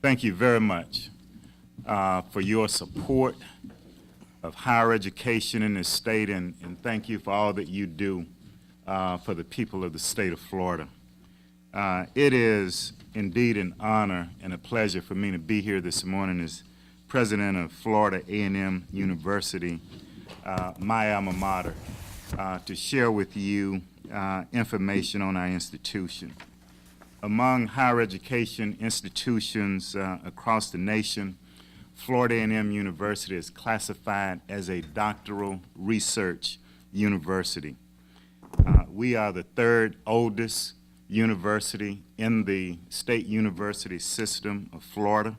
Thank you very much for your support of higher education in this state, and thank you for all that you do for the people of the state of Florida. It is indeed an honor and a pleasure for me to be here this morning as president of Florida A&M University, my alma mater, to share with you information on our institution. Among higher education institutions across the nation, Florida A&M University is classified as a doctoral research university. We are the third oldest university in the state university system of Florida,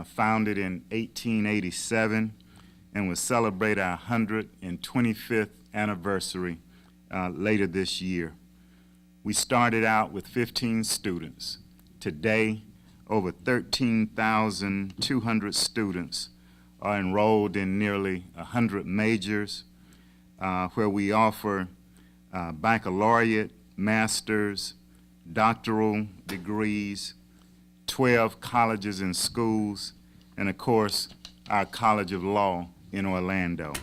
founded in 1887, and will celebrate our 125th anniversary later this year. We started out with 15 students. Today, over 13,200 students are enrolled in nearly 100 majors, where we offer baccalaureate, master's, doctoral degrees, 12 colleges and schools, and of course, our College of Law in Orlando.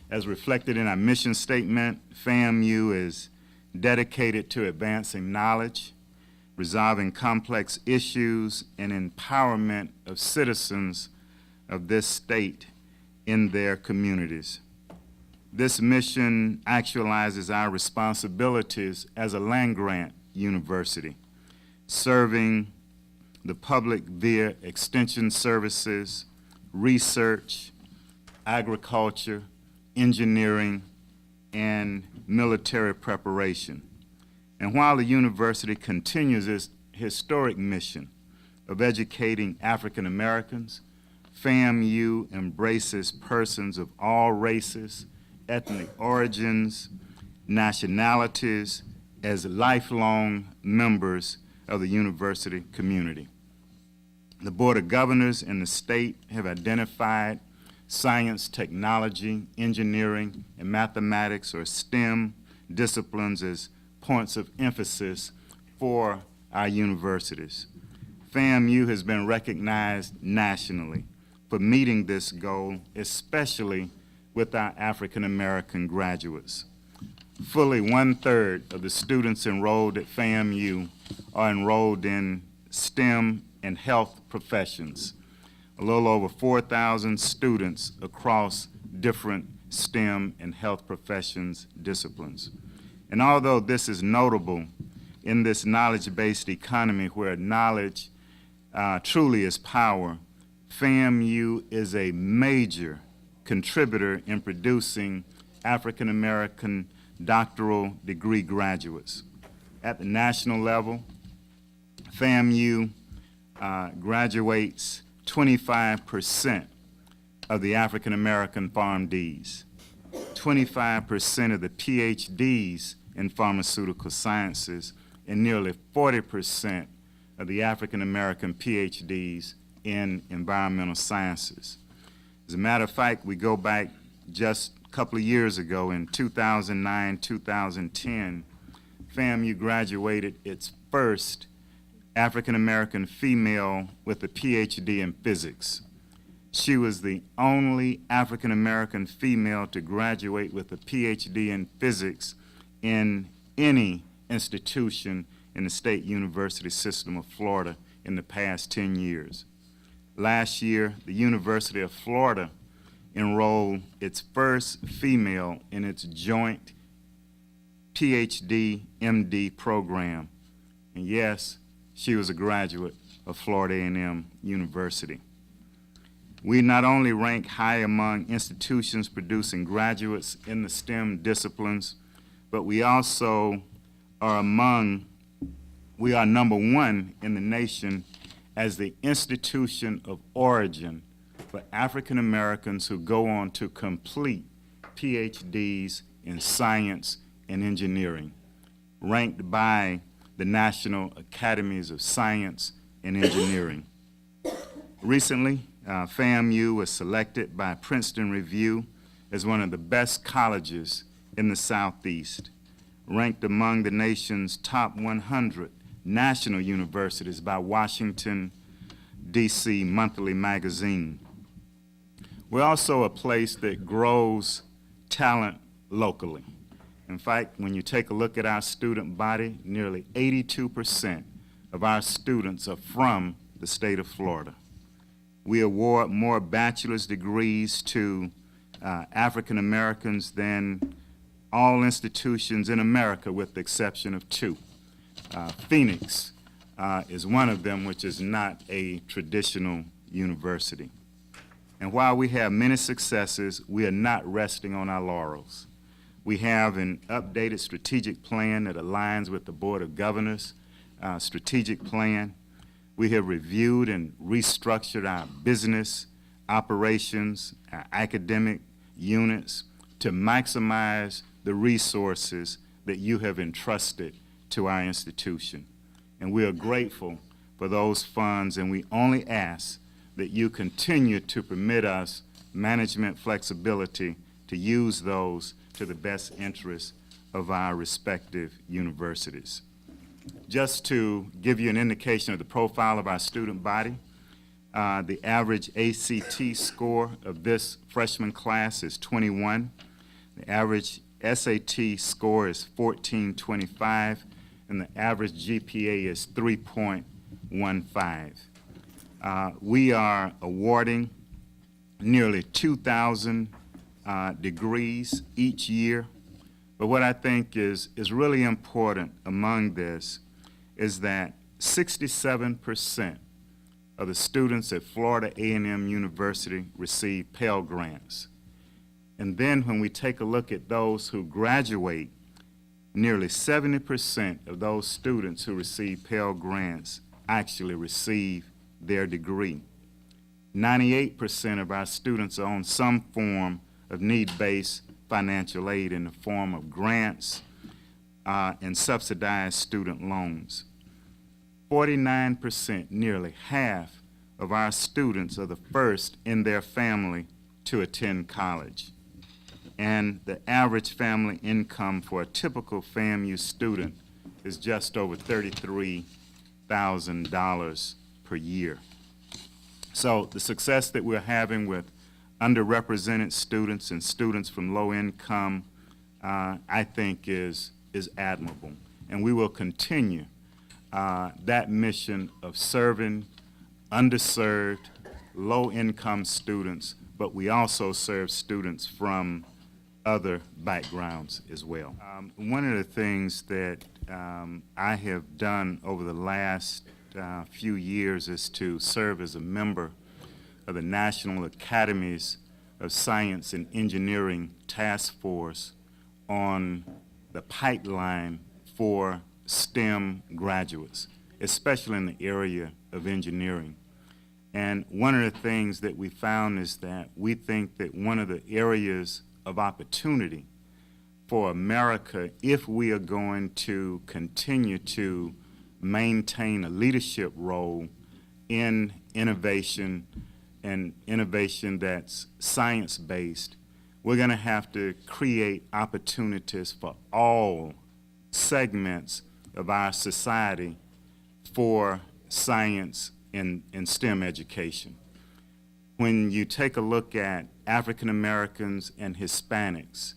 As reflected in our mission statement, FAMU is dedicated to advancing knowledge, resolving complex issues, and empowerment of citizens of this state in their communities. This mission actualizes our responsibilities as a land-grant university, serving the public via extension services, research, agriculture, engineering, and military preparation. And while the university continues its historic mission of educating African Americans, FAMU embraces persons of all races, ethnic origins, nationalities as lifelong members of the university community. The Board of Governors in the state have identified science, technology, engineering, and mathematics, or STEM disciplines, as points of emphasis for our universities. FAMU has been recognized nationally for meeting this goal, especially with our African American graduates. Fully 1/3 of the students enrolled at FAMU are enrolled in STEM and health professions. A little over 4,000 students across different STEM and health professions disciplines. And although this is notable in this knowledge-based economy where knowledge truly is power, FAMU is a major contributor in producing African American doctoral degree graduates. At the national level, FAMU graduates 25% of the African American PharmDs, 25% of the PhDs in pharmaceutical sciences, and nearly 40% of the African American PhDs in environmental sciences. As a matter of fact, we go back just a couple of years ago in 2009, 2010, FAMU graduated its first African American female with a PhD in physics. She was the only African American female to graduate with a PhD in physics in any institution in the state university system of Florida in the past 10 years. Last year, the University of Florida enrolled its first female in its joint PhD MD program. And yes, she was a graduate of Florida A&M University. We not only rank high among institutions producing graduates in the STEM disciplines, but we also are number one in the nation as the institution of origin for African Americans who go on to complete PhDs in science and engineering, ranked by the National Academies of Science and Engineering. Recently, FAMU was selected by Princeton Review as one of the best colleges in the Southeast, ranked among the nation's top 100 national universities by Washington, D.C. Monthly Magazine. We're also a place that grows talent locally. In fact, when you take a look at our student body, nearly 82% of our students are from the state of Florida. We award more bachelor's degrees to African Americans than all institutions in America, with the exception of two. Phoenix is one of them, which is not a traditional university. And while we have many successes, we are not resting on our laurels. We have an updated strategic plan that aligns with the Board of Governors' strategic plan. We have reviewed and restructured our business, operations, our academic units to maximize the resources that you have entrusted to our institution. And we are grateful for those funds, and we only ask that you continue to permit us management flexibility to use those to the best interest of our respective universities. Just to give you an indication of the profile of our student body, the average ACT score of this freshman class is 21. The average SAT score is 1425, and the average GPA is 3.15. We are awarding nearly 2,000 degrees each year. But what I think is really important among this is that 67% of the students at Florida A&M University receive Pell Grants. And then when we take a look at those who graduate, nearly 70% of those students who receive Pell Grants actually receive their degree. 98% of our students are on some form of need-based financial aid in the form of grants and subsidized student loans. 49%, nearly half of our students are the first in their family to attend college. And the average family income for a typical FAMU student is just over $33,000 per year. So the success that we're having with underrepresented students and students from low income, I think is admirable. And we will continue that mission of serving underserved, low income students, but we also serve students from other backgrounds as well. One of the things that I have done over the last few years is to serve as a member of the National Academies of Science and Engineering Task Force on the pipeline for STEM graduates, especially in the area of engineering. And one of the things that we found is that we think that one of the areas of opportunity for America, if we are going to continue to maintain a leadership role in innovation and innovation that's science-based, we're going to have to create opportunities for all segments of our society for science and STEM education. When you take a look at African Americans and Hispanics,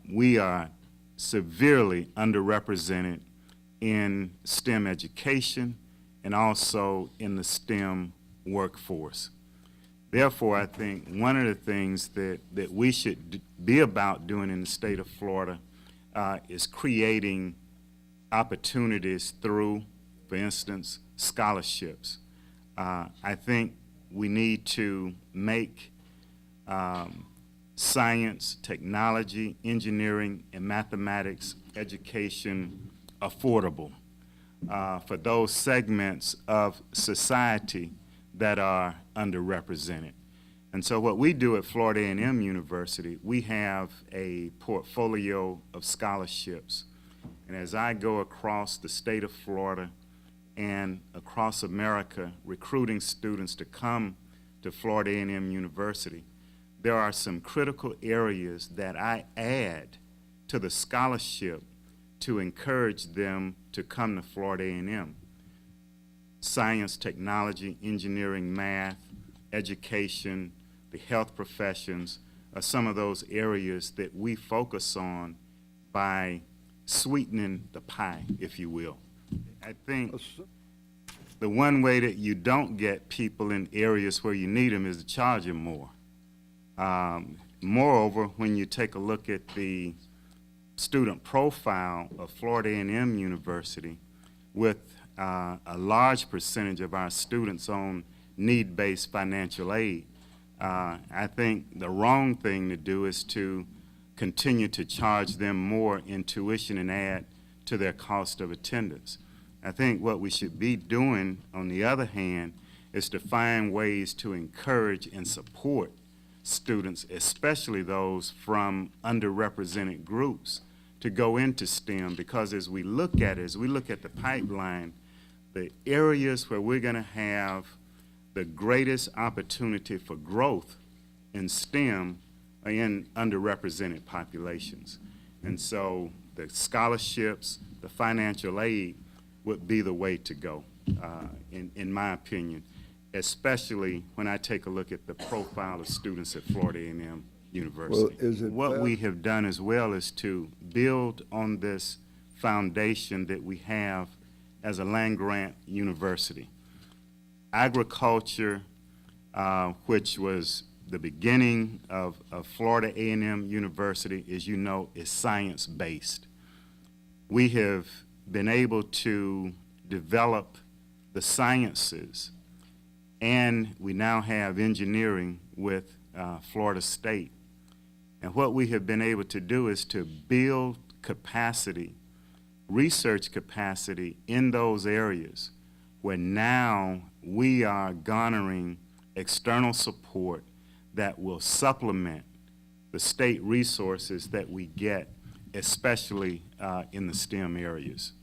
we are severely underrepresented in STEM education and also in the STEM workforce. Therefore, I think one of the things that we should be about doing in the state of Florida is creating opportunities through, for instance, scholarships. I think we need to make science, technology, engineering, and mathematics education affordable for those segments of society that are underrepresented. And so what we do at Florida A&M University, we have a portfolio of scholarships. And as I go across the state of Florida and across America recruiting students to come to Florida A&M University, there are some critical areas that I add to the scholarship to encourage them to come to Florida A&M. Science, technology, engineering, math, education, the health professions are some of those areas that we focus on by sweetening the pie, if you will. I think the one way that you don't get people in areas where you need them is to charge them more. Moreover, when you take a look at the student profile of Florida A&M University, with a large percentage of our students on need-based financial aid, I think the wrong thing to do is to continue to charge them more in tuition and add to their cost of attendance. I think what we should be doing, on the other hand, is to find ways to encourage and support students, especially those from underrepresented groups, to go into STEM, because as we look at the pipeline, the areas where we're going to have the greatest opportunity for growth in STEM are in underrepresented populations. And so the scholarships, the financial aid would be the way to go, in my opinion, especially when I take a look at the profile of students at Florida A&M University. What we have done as well is to build on this foundation that we have as a land-grant university. Agriculture, which was the beginning of Florida A&M University, as you know, is science-based. We have been able to develop the sciences, and we now have engineering with Florida State. And what we have been able to do is to build capacity, research capacity in those areas where now we are garnering external support that will supplement the state resources that we get, especially in the STEM areas.